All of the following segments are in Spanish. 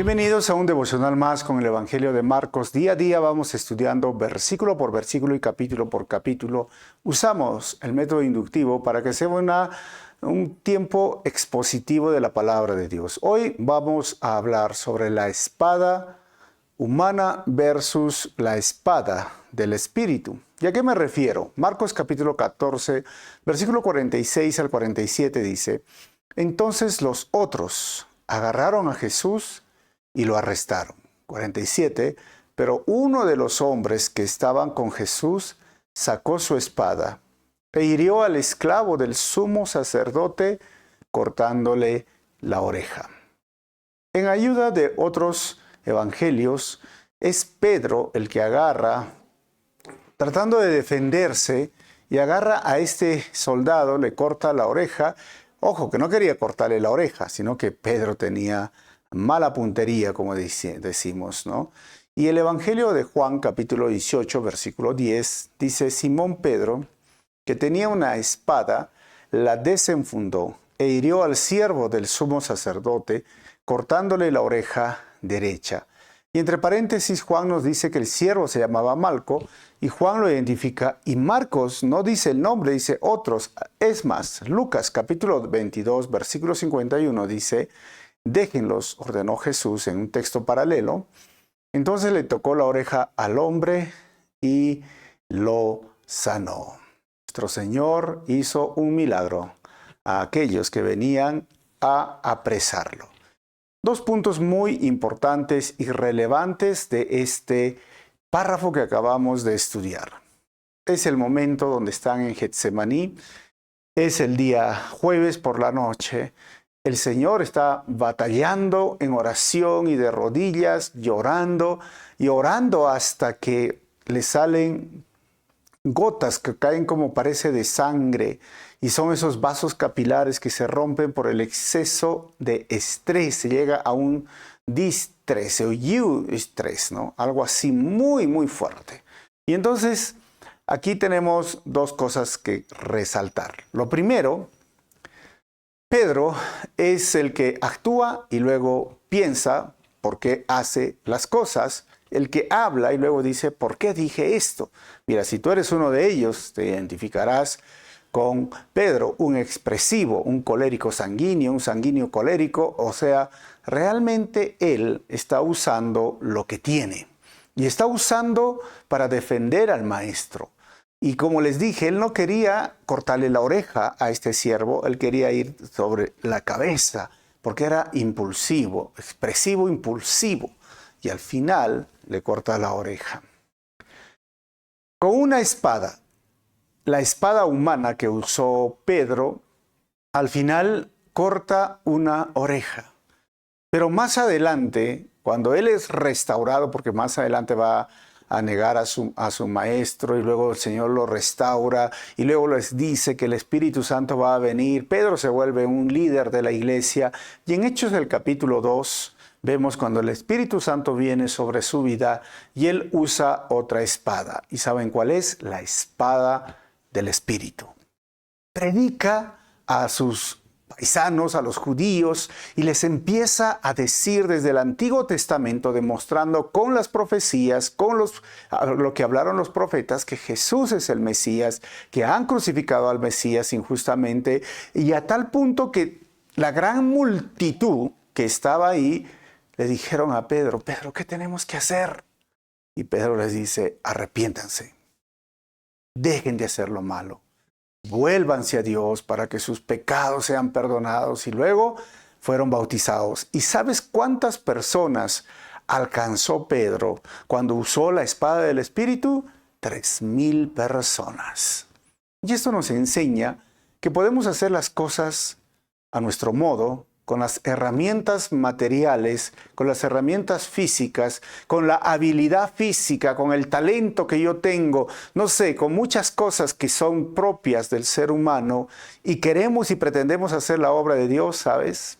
Bienvenidos a un devocional más con el Evangelio de Marcos. Día a día vamos estudiando versículo por versículo y capítulo por capítulo. Usamos el método inductivo para que sea un tiempo expositivo de la palabra de Dios. Hoy vamos a hablar sobre la espada humana versus la espada del Espíritu. ¿Y a qué me refiero? Marcos capítulo 14, versículo 46 al 47 dice: Entonces los otros agarraron a Jesús y lo arrestaron. 47. Pero uno de los hombres que estaban con Jesús sacó su espada e hirió al esclavo del sumo sacerdote, cortándole la oreja. En ayuda de otros evangelios, es Pedro el que agarra, tratando de defenderse, y agarra a este soldado, le corta la oreja. Ojo, que no quería cortarle la oreja, sino que Pedro tenía mala puntería, como decimos, ¿no? Y el Evangelio de Juan, capítulo 18, versículo 10, dice: Simón Pedro, que tenía una espada, la desenfundó e hirió al siervo del sumo sacerdote, cortándole la oreja derecha. Y entre paréntesis, Juan nos dice que el siervo se llamaba Malco, y Juan lo identifica, y Marcos no dice el nombre, dice otros. Es más, Lucas capítulo 22, versículo 51 dice: Déjenlos, ordenó Jesús en un texto paralelo. Entonces le tocó la oreja al hombre y lo sanó. Nuestro Señor hizo un milagro a aquellos que venían a apresarlo. Dos puntos muy importantes y relevantes de este párrafo que acabamos de estudiar. Es el momento donde están en Getsemaní. Es el día jueves por la noche. El Señor está batallando en oración y de rodillas, llorando y orando hasta que le salen gotas que caen como parece de sangre, y son esos vasos capilares que se rompen por el exceso de estrés. Se llega a un distrés o eustrés, ¿no? Algo así muy, muy fuerte. Y entonces aquí tenemos dos cosas que resaltar. Lo primero, Pedro es el que actúa y luego piensa por qué hace las cosas, el que habla y luego dice: ¿por qué dije esto? Mira, si tú eres uno de ellos, te identificarás con Pedro, un expresivo, un colérico sanguíneo, un sanguíneo colérico. O sea, realmente él está usando lo que tiene y está usando para defender al maestro. Y como les dije, él no quería cortarle la oreja a este siervo, él quería ir sobre la cabeza, porque era impulsivo, expresivo, impulsivo. Y al final le corta la oreja. Con una espada, la espada humana que usó Pedro, al final corta una oreja. Pero más adelante, cuando él es restaurado, porque más adelante va a negar a su maestro, y luego el Señor lo restaura, y luego les dice que el Espíritu Santo va a venir, Pedro se vuelve un líder de la iglesia. Y en Hechos del capítulo 2, vemos cuando el Espíritu Santo viene sobre su vida y él usa otra espada. ¿Y saben cuál es? La espada del Espíritu. Predica a sus paisanos, a los judíos, y les empieza a decir desde el Antiguo Testamento, demostrando con las profecías, con lo que hablaron los profetas, que Jesús es el Mesías, que han crucificado al Mesías injustamente, y a tal punto que la gran multitud que estaba ahí le dijeron a Pedro: Pedro, ¿qué tenemos que hacer? Y Pedro les dice: arrepiéntanse, dejen de hacer lo malo, vuélvanse a Dios para que sus pecados sean perdonados. Y luego fueron bautizados. ¿Y sabes cuántas personas alcanzó Pedro cuando usó la espada del Espíritu? 3,000 personas. Y esto nos enseña que podemos hacer las cosas a nuestro modo, con las herramientas materiales, con las herramientas físicas, con la habilidad física, con el talento que yo tengo, no sé, con muchas cosas que son propias del ser humano, y queremos y pretendemos hacer la obra de Dios, ¿sabes?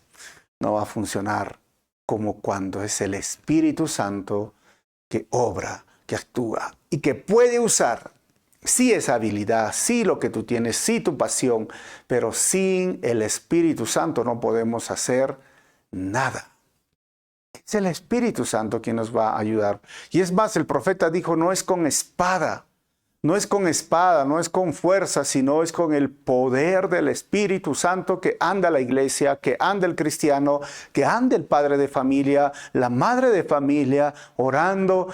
No va a funcionar como cuando es el Espíritu Santo que obra, que actúa y que puede usar sí esa habilidad, sí lo que tú tienes, sí tu pasión, pero sin el Espíritu Santo no podemos hacer nada. Es el Espíritu Santo quien nos va a ayudar. Y es más, el profeta dijo, no es con espada, no es con espada, no es con fuerza, sino es con el poder del Espíritu Santo que anda la iglesia, que anda el cristiano, que anda el padre de familia, la madre de familia, orando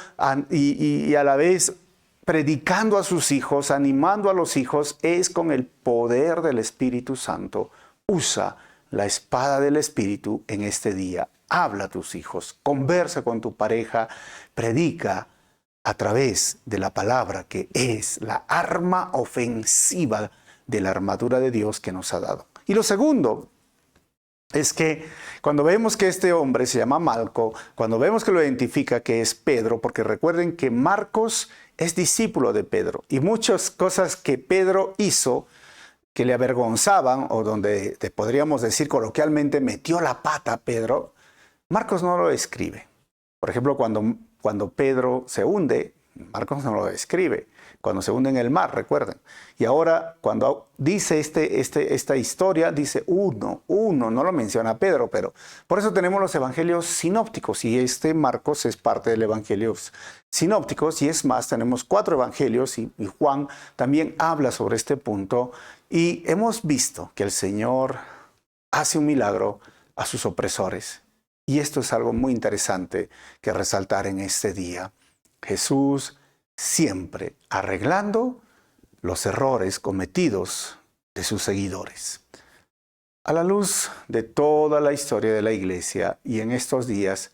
y a la vez predicando a sus hijos, animando a los hijos. Es con el poder del Espíritu Santo. Usa la espada del Espíritu en este día. Habla a tus hijos, conversa con tu pareja, predica a través de la palabra, que es la arma ofensiva de la armadura de Dios que nos ha dado. Y lo segundo es que cuando vemos que este hombre se llama Malco, cuando vemos que lo identifica que es Pedro, porque recuerden que Marcos es discípulo de Pedro, y muchas cosas que Pedro hizo que le avergonzaban, o donde podríamos decir coloquialmente metió la pata a Pedro, Marcos no lo escribe. Por ejemplo, cuando Pedro se hunde, Marcos no lo describe. Cuando se hunde en el mar, recuerden. Y ahora, cuando dice esta historia, dice uno, no lo menciona Pedro, pero por eso tenemos los evangelios sinópticos, y Marcos es parte del evangelio sinópticos, y es más, tenemos 4 evangelios, y Juan también habla sobre este punto, y hemos visto que el Señor hace un milagro a sus opresores. Y esto es algo muy interesante que resaltar en este día. Jesús siempre arreglando los errores cometidos de sus seguidores. A la luz de toda la historia de la iglesia y en estos días,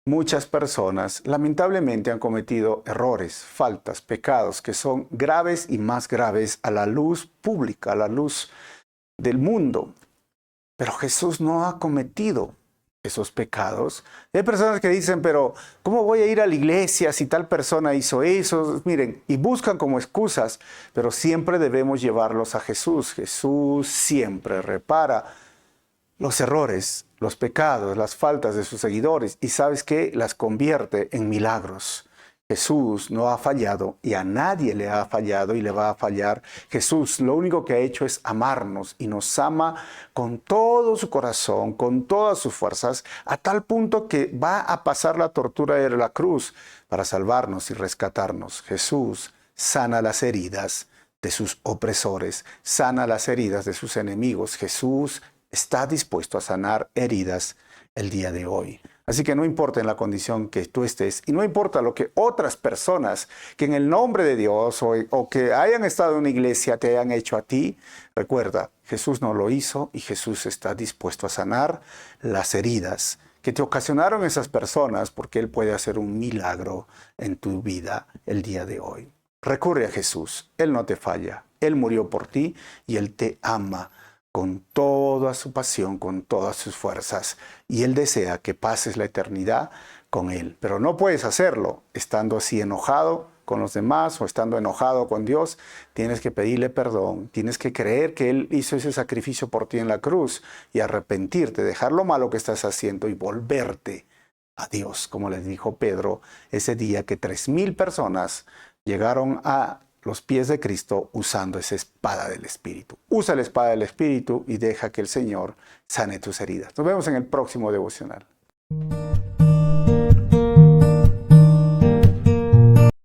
muchas personas lamentablemente han cometido errores, faltas, pecados que son graves y más graves a la luz pública, a la luz del mundo. Pero Jesús no ha cometido esos pecados. Hay personas que dicen, pero ¿cómo voy a ir a la iglesia si tal persona hizo eso? Miren, y buscan como excusas, pero siempre debemos llevarlos a Jesús. Jesús siempre repara los errores, los pecados, las faltas de sus seguidores, y ¿sabes qué? Las convierte en milagros. Jesús no ha fallado, y a nadie le ha fallado y le va a fallar. Jesús lo único que ha hecho es amarnos, y nos ama con todo su corazón, con todas sus fuerzas, a tal punto que va a pasar la tortura de la cruz para salvarnos y rescatarnos. Jesús sana las heridas de sus opresores, sana las heridas de sus enemigos. Jesús está dispuesto a sanar heridas el día de hoy. Así que no importa en la condición que tú estés, y no importa lo que otras personas que en el nombre de Dios o que hayan estado en una iglesia te hayan hecho a ti, recuerda, Jesús no lo hizo, y Jesús está dispuesto a sanar las heridas que te ocasionaron esas personas, porque Él puede hacer un milagro en tu vida el día de hoy. Recurre a Jesús, Él no te falla, Él murió por ti y Él te ama con toda su pasión, con todas sus fuerzas, y Él desea que pases la eternidad con Él. Pero no puedes hacerlo estando así enojado con los demás o estando enojado con Dios. Tienes que pedirle perdón, tienes que creer que Él hizo ese sacrificio por ti en la cruz y arrepentirte, dejar lo malo que estás haciendo y volverte a Dios, como les dijo Pedro ese día que 3,000 personas llegaron a los pies de Cristo usando esa espada del Espíritu. Usa la espada del Espíritu y deja que el Señor sane tus heridas. Nos vemos en el próximo devocional.